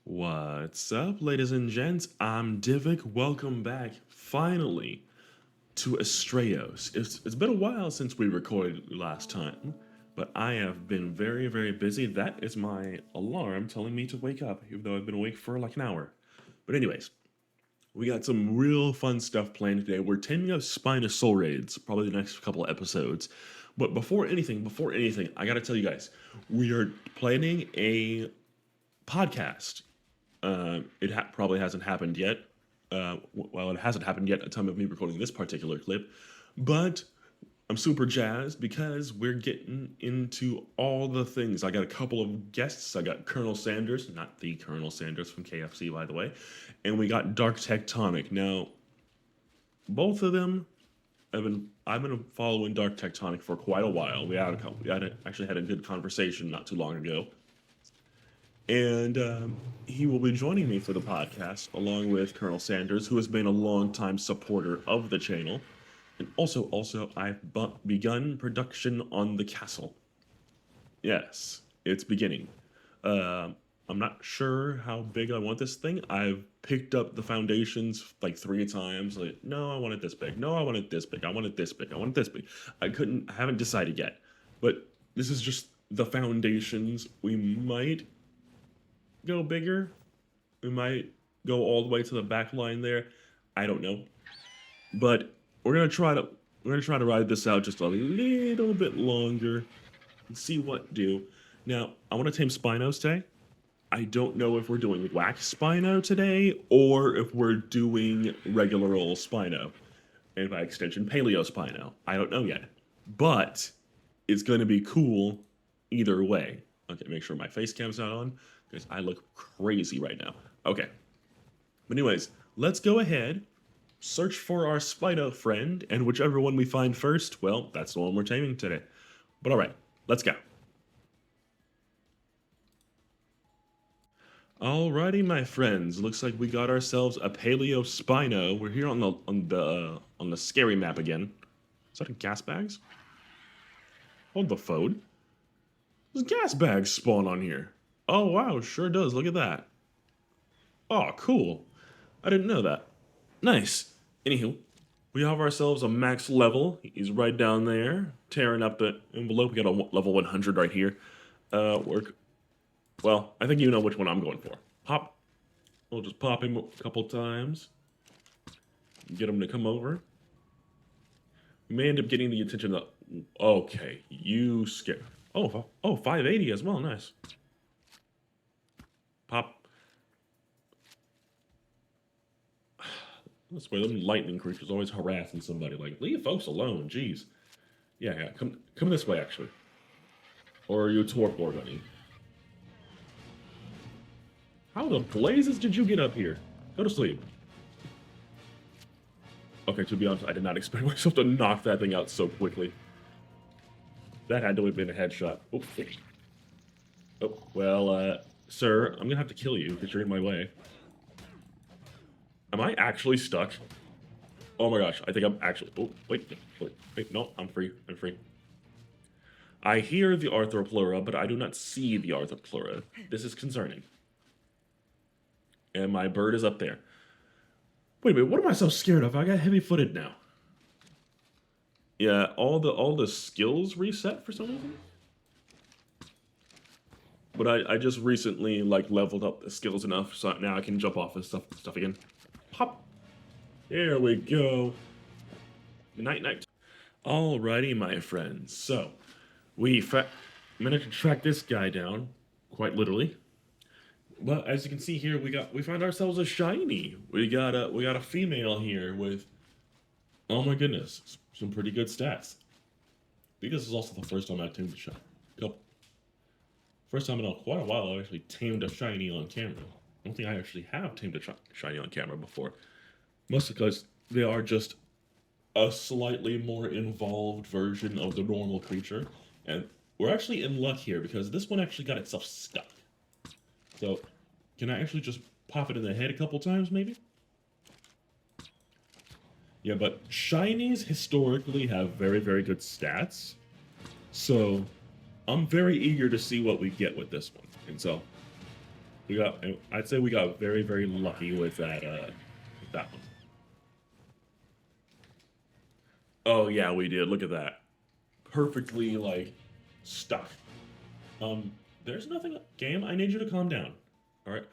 What's up, ladies and gents? I'm Divik. Welcome back, finally, to Astraeos. It's been a while since we recorded last time, but I have been very, very busy. That is my alarm telling me to wake up, even though I've been awake for like an hour. But anyways, we got some real fun stuff planned today. We're taming up Spinosaurids, probably the next couple of episodes. But before anything, I gotta tell you guys, we are planning a podcast. It probably hasn't happened yet. Well, it hasn't happened yet at the time of me recording this particular clip, but I'm super jazzed because we're getting into all the things. I got a couple of guests. I got Colonel Sanders, not the Colonel Sanders from KFC, by the way, and we got Dark Tectonic. Now, both of them I've been following Dark Tectonic for quite a while. Actually had a good conversation not too long ago, and he will be joining me for the podcast along with Colonel Sanders, who has been a longtime supporter of the channel. And also, I've begun production on the castle. Yes, it's beginning. Uh, I'm not sure how big I want this thing. I've picked up the foundations like 3 times. Like, no, I want it this big. No, I want it this big. I want it this big. I want it this big. I haven't decided yet. But this is just the foundations. We might go bigger. We might go all the way to the back line there. I don't know. But we're gonna try to ride this out just a little bit longer and see what do. Now, I want to tame Spinos today. I don't know if we're doing wax Spino today or if we're doing regular old Spino. And by extension, Paleo Spino. I don't know yet. But it's gonna be cool either way. Okay, make sure my face cam's not on because I look crazy right now. Okay. But anyways, let's go ahead, search for our Spino friend, and whichever one we find first, well, that's the one we're taming today. But alright, let's go. Alrighty, my friends. Looks like we got ourselves a Paleo Spino. We're here on the scary map again. Is that a gas bags? Hold the phone. There's gas bags spawn on here. Oh wow, sure does. Look at that. Oh, cool. I didn't know that. Nice. Anywho, we have ourselves a max level. He's right down there, tearing up the envelope. We got a level 100 right here. Work. Well, I think you know which one I'm going for. Pop. We'll just pop him a couple times. Get him to come over. We may end up getting the attention of... Okay, you scare... Oh, 580 as well. Nice. Pop. That's where them lightning creatures always harassing somebody. Like, leave folks alone. Jeez. Yeah. Come this way, actually. Or are you a torque board, honey? How the blazes did you get up here? Go to sleep. Okay, to be honest, I did not expect myself to knock that thing out so quickly. That had to have been a headshot. Oh, well, sir, I'm gonna have to kill you because you're in my way. Am I actually stuck? Oh my gosh, I think I'm actually... Oh, wait, no, I'm free. I hear the Arthropleura, but I do not see the Arthropleura. This is concerning. And my bird is up there. Wait a minute, what am I so scared of? I got heavy-footed now. Yeah, all the skills reset for some reason. But I just recently like leveled up the skills enough so now I can jump off and stuff again. Hop. There we go. Night. Alrighty, my friends. So we managed to track this guy down, quite literally. But as you can see here, we found ourselves a shiny. We got a female here with, oh my goodness, some pretty good stats. I think this is also the first time I tamed a shiny. First time in quite a while I actually tamed a shiny on camera. I don't think I actually have tamed a shiny on camera before. Mostly because they are just a slightly more involved version of the normal creature. And we're actually in luck here because this one actually got itself stuck. So, can I actually just pop it in the head a couple times, maybe? Yeah, but shinies historically have very, very good stats. So, I'm very eager to see what we get with this one. And so, I'd say we got very, very lucky with that one. Oh yeah, we did. Look at that. Perfectly like stuck. Um, there's nothing. Game, I need you to calm down. All right.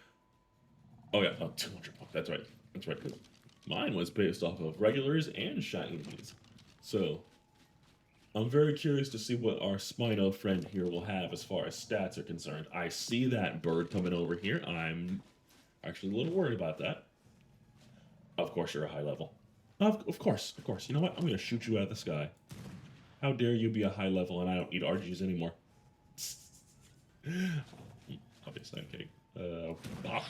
Oh yeah, oh, 200 points. That's right. That's right. 'Cause mine was based off of regulars and shinies. So I'm very curious to see what our Spino friend here will have as far as stats are concerned. I see that bird coming over here. I'm actually a little worried about that. Of course, you're a high level. Of course, of course. You know what? I'm going to shoot you out of the sky. How dare you be a high level and I don't need RGs anymore? Obviously, I'm kidding. Ah.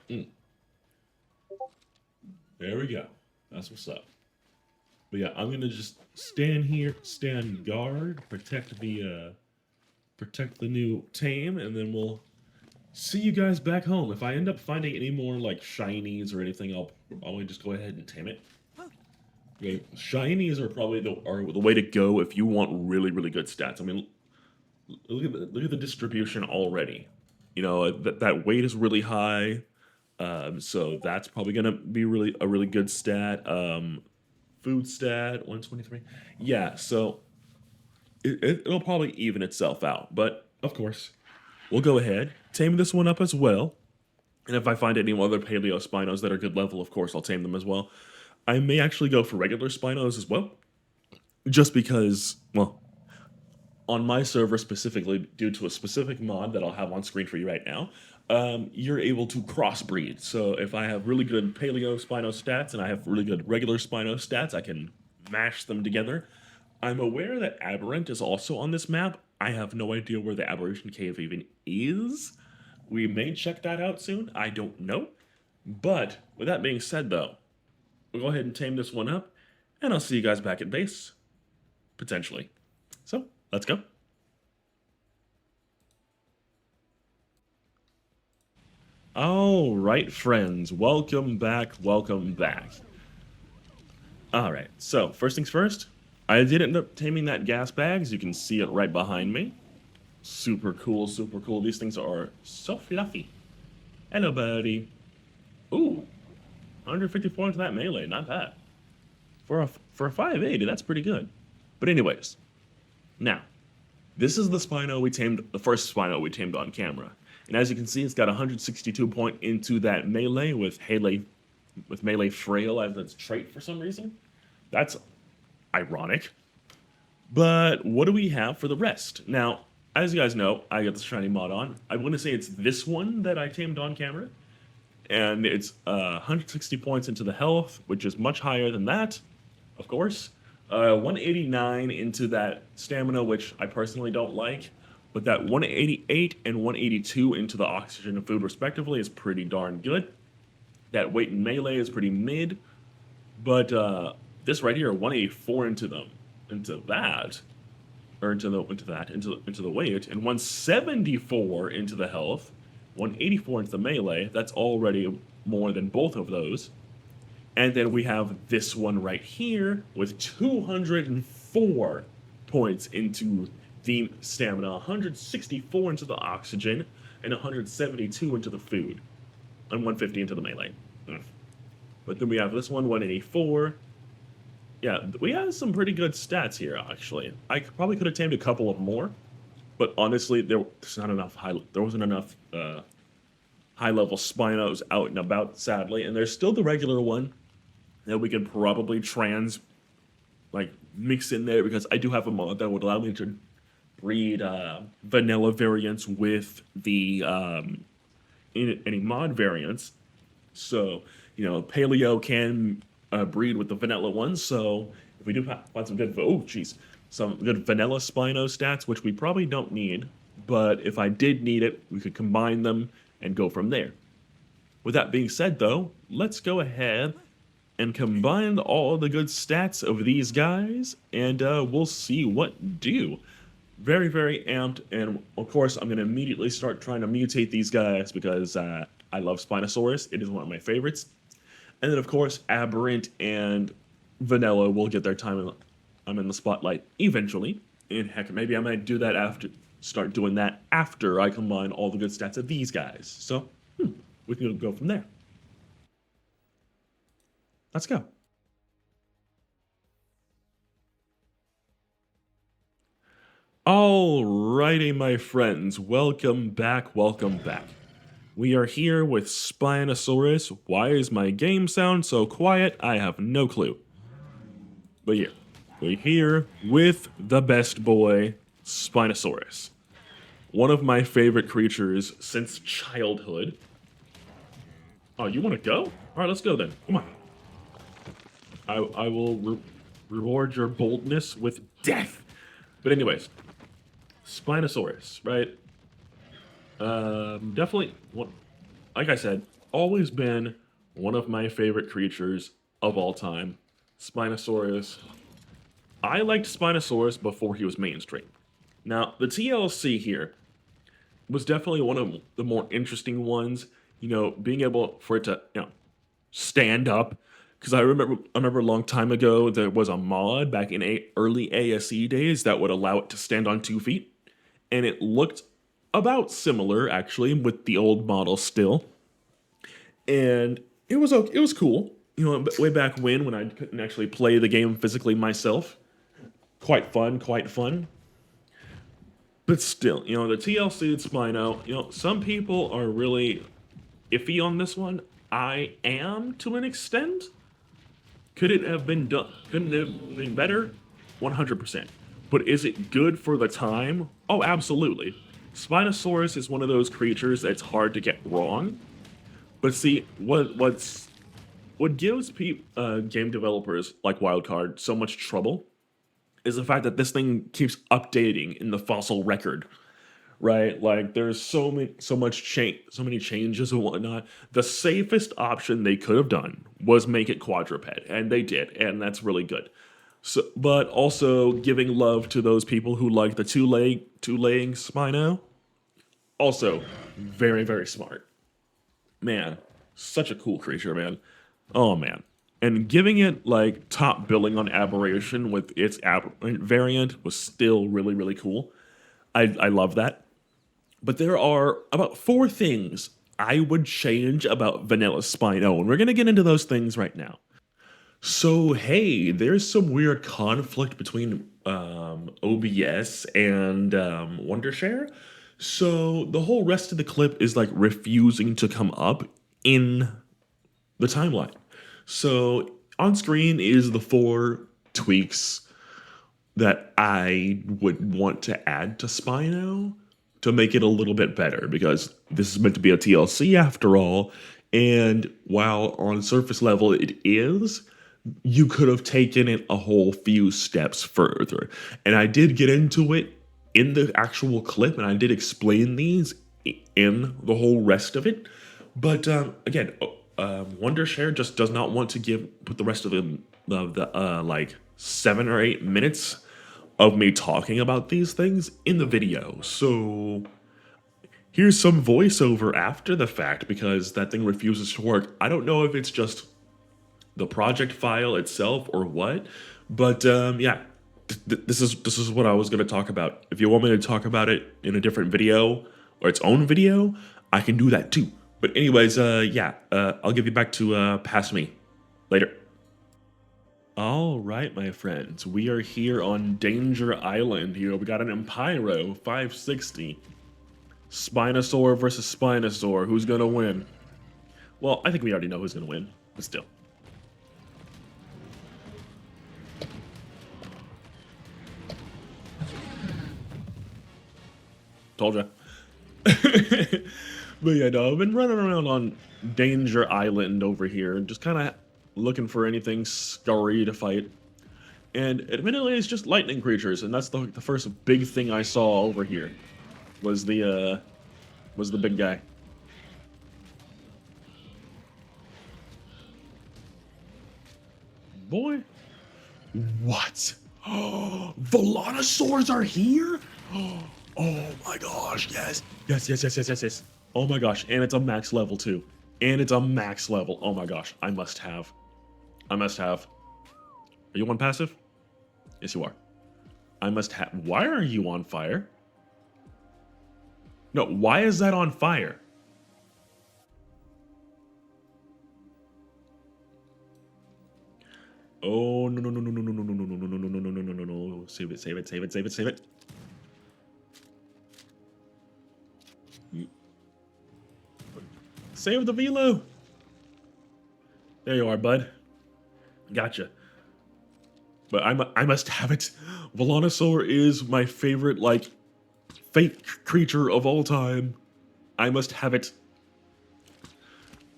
Mm. There we go. That's what's up. But yeah, I'm gonna just stand here, stand guard, protect the new tame, and then we'll see you guys back home. If I end up finding any more like shinies or anything, I'll probably just go ahead and tame it. Okay. Shinies are probably the way to go if you want really, really good stats. I mean, look at the distribution already. You know that weight is really high, so that's probably gonna be a really good stat. Food stat 123. Yeah, so it'll probably even itself out. But of course, we'll go ahead tame this one up as well. And if I find any other Paleo Spinos that are good level, of course I'll tame them as well. I may actually go for regular Spinos as well, just because, well, on my server specifically, due to a specific mod that I'll have on screen for you right now, you're able to crossbreed. So if I have really good Paleo Spino stats and I have really good regular Spino stats, I can mash them together. I'm aware that Aberrant is also on this map. I have no idea where the Aberration Cave even is. We may check that out soon. I don't know. But with that being said, though, we'll go ahead and tame this one up, and I'll see you guys back at base, potentially. So, let's go. All right, friends, welcome back, welcome back. All right, so first things first, I did end up taming that gas bag, as you can see it right behind me. Super cool, super cool. These things are so fluffy. Hello, buddy. Ooh, 154 into that melee, not bad. For a 580, that's pretty good. But anyways, now, this is the Spino we tamed, the first Spino we tamed on camera. And as you can see, it's got 162 point into that melee with melee frail as its trait for some reason. That's ironic. But what do we have for the rest? Now, as you guys know, I got the shiny mod on. I want to say it's this one that I tamed on camera. And it's 160 points into the health, which is much higher than that, of course. 189 into that stamina, which I personally don't like. But that 188 and 182 into the oxygen and food, respectively, is pretty darn good. That weight and melee is pretty mid. But this right here, 184 into the weight, and 174 into the health, 184 into the melee. That's already more than both of those. And then we have this one right here with 204 points into the stamina, 164 into the oxygen, and 172 into the food, and 150 into the melee. But then we have this one, 184. Yeah, we have some pretty good stats here, actually. I probably could have tamed a couple of more, but honestly, there wasn't enough high-level Spinos out and about, sadly, and there's still the regular one that we could probably mix in there, because I do have a mod that would allow me to breed vanilla variants with the any mod variants. So, you know, Paleo can breed with the vanilla ones, so if we do find some good, some good vanilla Spino stats, which we probably don't need, but if I did need it, we could combine them and go from there. With that being said, though, let's go ahead and combine all the good stats of these guys, and we'll see what do. Very, very amped, and of course, I'm going to immediately start trying to mutate these guys, because I love Spinosaurus. It is one of my favorites. And then, of course, Aberrant and Vanilla will get their time. I'm in the spotlight eventually. And heck, maybe I might do that start doing that after I combine all the good stats of these guys. So, we can go from there. Let's go. Alrighty, my friends, welcome back, welcome back. We are here with Spinosaurus. Why is my game sound so quiet? I have no clue. But here, we're here with the best boy, Spinosaurus. One of my favorite creatures since childhood. Oh, you want to go? Alright, let's go then. Come on. I will reward your boldness with death. But anyways, Spinosaurus, right? Definitely, like I said, always been one of my favorite creatures of all time. Spinosaurus. I liked Spinosaurus before he was mainstream. Now, the TLC here was definitely one of the more interesting ones. You know, being able for it to, stand up. Because I remember a long time ago there was a mod back in early ASE days that would allow it to stand on 2 feet, and it looked about similar actually with the old model still, and it was cool. You know, way back when I couldn't actually play the game physically myself, quite fun. But still, you know, the TLC Spino, you know, some people are really iffy on this one. I am to an extent. Could it have been done? Couldn't it have been better? 100%. But is it good for the time? Oh, absolutely. Spinosaurus is one of those creatures that's hard to get wrong. But see, what gives game developers like Wildcard so much trouble is the fact that this thing keeps updating in the fossil record. Right, like there's so many changes and whatnot. The safest option they could have done was make it quadruped, and they did, and that's really good. So, but also giving love to those people who like the two-laying Spino. Also, very smart. Man, such a cool creature, man. Oh man, and giving it like top billing on aberration with its aberrant variant was still really cool. I love that. But there are about 4 things I would change about Vanilla Spino, and we're going to get into those things right now. So, hey, there's some weird conflict between OBS and Wondershare. So, the whole rest of the clip is like refusing to come up in the timeline. So, on screen is the 4 tweaks that I would want to add to Spino to make it a little bit better, because this is meant to be a TLC after all, and while on surface level it is, you could have taken it a whole few steps further. And I did get into it in the actual clip, and I did explain these in the whole rest of it. But again, Wondershare just does not want to put the rest of the like 7 or 8 minutes of me talking about these things in the video. So here's some voiceover after the fact, because that thing refuses to work. I don't know if it's just the project file itself or what, but yeah, this is what I was going to talk about. If you want me to talk about it in a different video or its own video, I can do that too. But anyways, yeah, I'll give you back to past me later. All right, my friends, we are here on Danger Island here. We got an Empyro 560. Spinosaur versus Spinosaur. Who's gonna win? Well, I think we already know who's gonna win, but still. Told ya. But yeah, no, I've been running around on Danger Island over here, just kind of looking for anything scurry to fight. And admittedly, it's just lightning creatures, and that's the first big thing I saw over here. Was the big guy. Boy, what? Oh, Velociraptors are here? Oh my gosh, yes. Yes. Oh my gosh, and it's a max level too. And it's a max level. Oh my gosh, I must have. Are you on passive? Yes, you are. I must have. Why are you on fire? No, why is that on fire? Oh, no, no, no, no, no, no, no, no, no, no, no, no, no, no, no, no, no, no. Save it, save it, save it, save it, save it. Save the velo. There you are, bud. Gotcha. But I must have it. Velonosaur is my favorite, like, fake creature of all time. I must have it.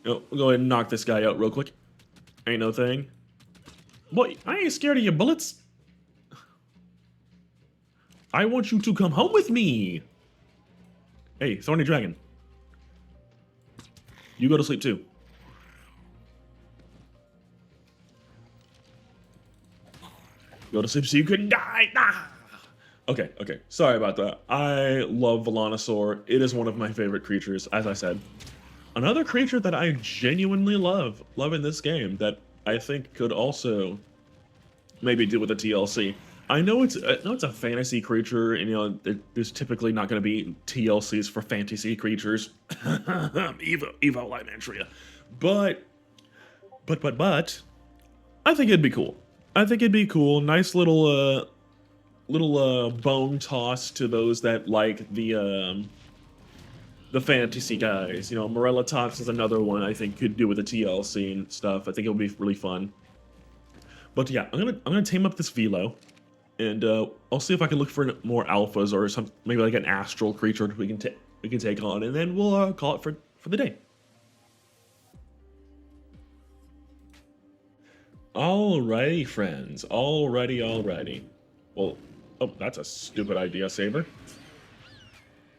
Oh, we'll go ahead and knock this guy out real quick. Ain't no thing. Boy, I ain't scared of your bullets. I want you to come home with me. Hey, Thorny Dragon. You go to sleep too. Go to sleep so you can die. Ah! Okay, okay. Sorry about that. I love Velonosaur. It is one of my favorite creatures, as I said. Another creature that I genuinely love in this game that I think could also maybe do with a TLC. I know it's a fantasy creature, and you know there's typically not going to be TLCs for fantasy creatures. Evo Limentria. But I think it'd be cool. I think it'd be cool. Nice little bone toss to those that like the fantasy guys. You know, Morellatops is another one I think could do with the TLC and stuff. I think it would be really fun. But yeah, I'm gonna tame up this Velo, and I'll see if I can look for more alphas or some maybe like an astral creature we can take on, and then we'll call it for the day. Alrighty, friends. Alrighty. Well, oh, that's a stupid idea, Saber.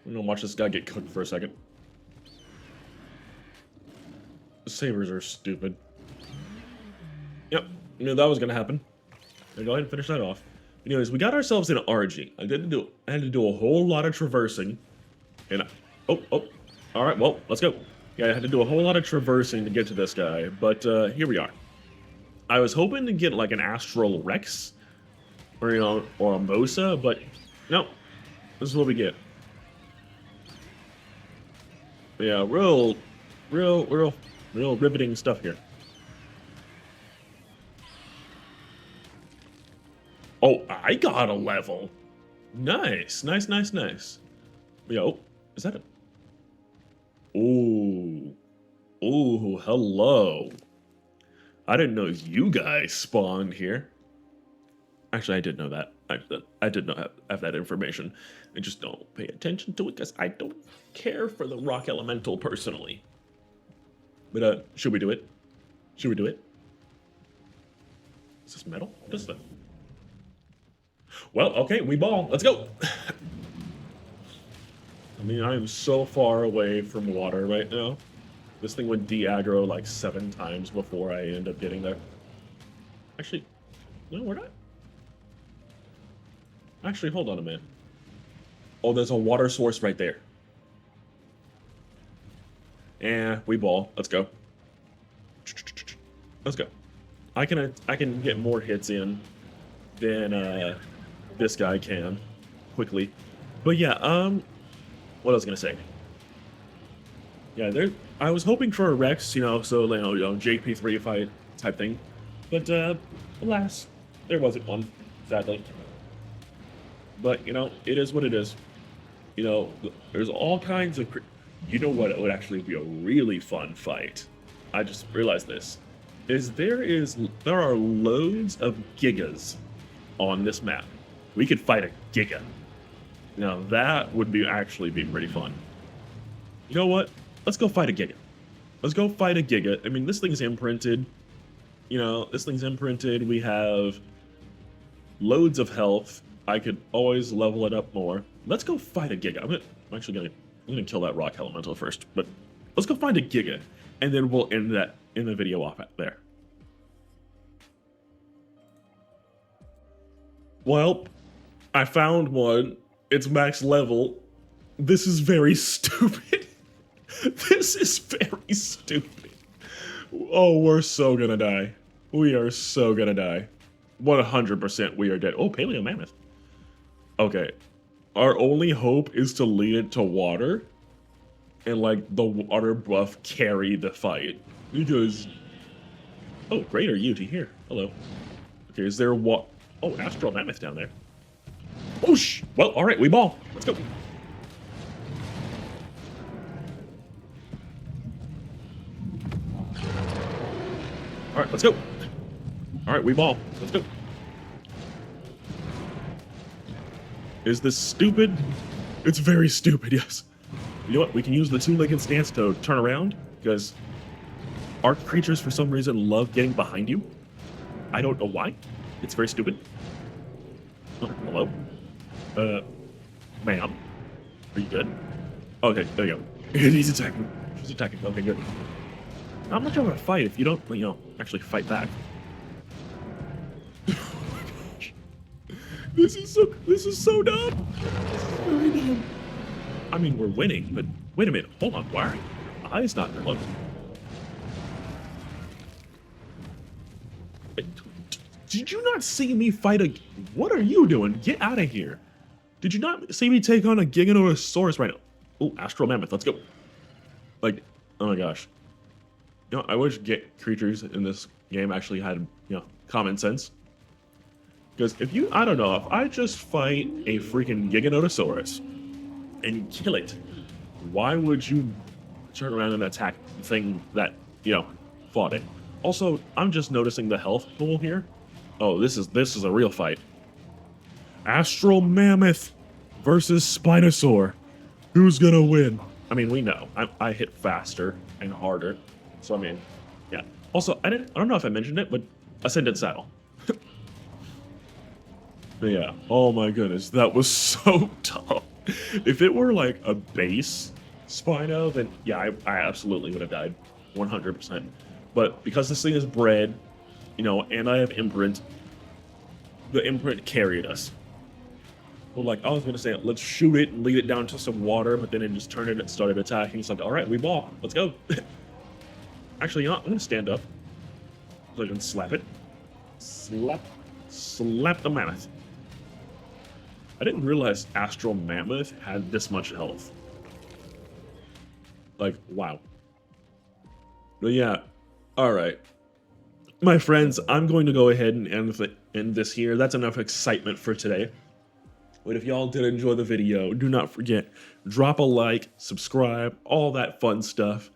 I'm gonna watch this guy get cooked for a second. Sabers are stupid. Yep, I knew that was gonna happen. Go ahead and finish that off. Anyways, we got ourselves in RG. I had to do a whole lot of traversing, and oh, all right. Well, let's go. Yeah, I had to do a whole lot of traversing to get to this guy, but here we are. I was hoping to get like an Astral Rex, or you know, or a Mosa, but no. This is what we get. Yeah, real riveting stuff here. Oh, I got a level. Nice. Yo, is that a... Ooh. Ooh, hello. I didn't know you guys spawned here. Actually, I did know that. I did not have that information. I just don't pay attention to it because I don't care for the rock elemental personally. But, should we do it? Should we do it? Is this metal? What is that? Well, okay, we ball. Let's go. I mean, I am so far away from water right now. This thing would de-aggro like 7 times before I end up getting there. Actually, no, we're not. Actually, hold on a minute. Oh, there's a water source right there. Yeah, we ball. Let's go. Let's go. I can get more hits in than this guy can quickly. But yeah, what I was gonna say. Yeah, I was hoping for a Rex, you know, so you know, JP3 fight type thing. But alas, there wasn't one, sadly. But you know, it is what it is. You know, there's all kinds of. You know what? It would actually be a really fun fight. I just realized this. There are loads of Gigas on this map. We could fight a Giga. Now that would actually be pretty fun. You know what? Let's go fight a Giga. Let's go fight a Giga. I mean, this thing's imprinted. You know, this thing's imprinted. We have loads of health. I could always level it up more. Let's go fight a Giga. I'm actually gonna kill that rock elemental first. But let's go find a Giga, and then we'll end the video off there. Well, I found one. It's max level. This is very stupid. This is very stupid. Oh, we're so gonna die. We are so gonna die. 100% we are dead. Oh, Paleo Mammoth. Okay. our only hope is to lead it to water and like the water buff carry the fight. Because oh, great, are you to here? Hello. Okay, is there what? Oh, Astral Mammoth down there. Oh well, all right, we ball. Let's go. All right, let's go. All right, we ball. Let's go. Is this stupid? It's very stupid, yes. You know what? We can use the two-legged stance to turn around, because our creatures, for some reason, love getting behind you. I don't know why. It's very stupid. Oh, hello? Ma'am? Are you good? Okay, there you go. He's attacking. She's attacking. Okay, good. I'm not sure how to fight if you don't, actually fight back. This is so dumb. This is very dumb. I mean, we're winning, but wait a minute. Hold on. Why are my eyes not closed? Did you not see me fight a... What are you doing? Get out of here. Did you not see me take on a Giganotosaurus right now? Oh, Astral Mammoth. Let's go. Like, oh my gosh. I wish creatures in this game actually had, common sense. Because if you, I don't know, if I just fight a freaking Giganotosaurus and kill it, why would you turn around and attack the thing that, fought it? Also, I'm just noticing the health pool here. Oh, this is a real fight. Astral Mammoth versus Spinosaur. Who's gonna win? I mean, we know. I hit faster and harder. So, I mean, yeah. Also, I don't know if I mentioned it, but Ascendant Saddle. But yeah, oh my goodness, that was so tough. If it were like a base Spino, then yeah, I absolutely would have died, 100%. But because this thing is bred, and I have imprint, the imprint carried us. Well, like I was gonna say, let's shoot it and lead it down to some water, but then it just turned it and started attacking. It's like, all right, we ball, let's go. Actually, I'm gonna stand up so I can slap it. Slap the mammoth. I didn't realize Astral Mammoth had this much health. Like, wow. But yeah, alright. My friends, I'm going to go ahead and end this here. That's enough excitement for today. But if y'all did enjoy the video, do not forget, drop a like, subscribe, all that fun stuff.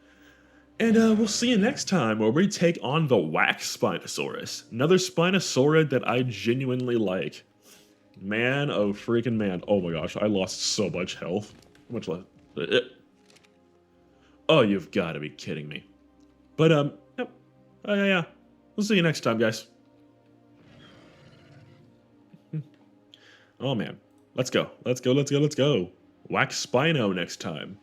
And we'll see you next time where we take on the Wax Spinosaurus. Another Spinosaurid that I genuinely like. Man, oh freaking man. Oh my gosh, I lost so much health. How much left? Oh, you've got to be kidding me. But, yep. Yeah. We'll see you next time, guys. Oh man. Let's go. Wax Spino next time.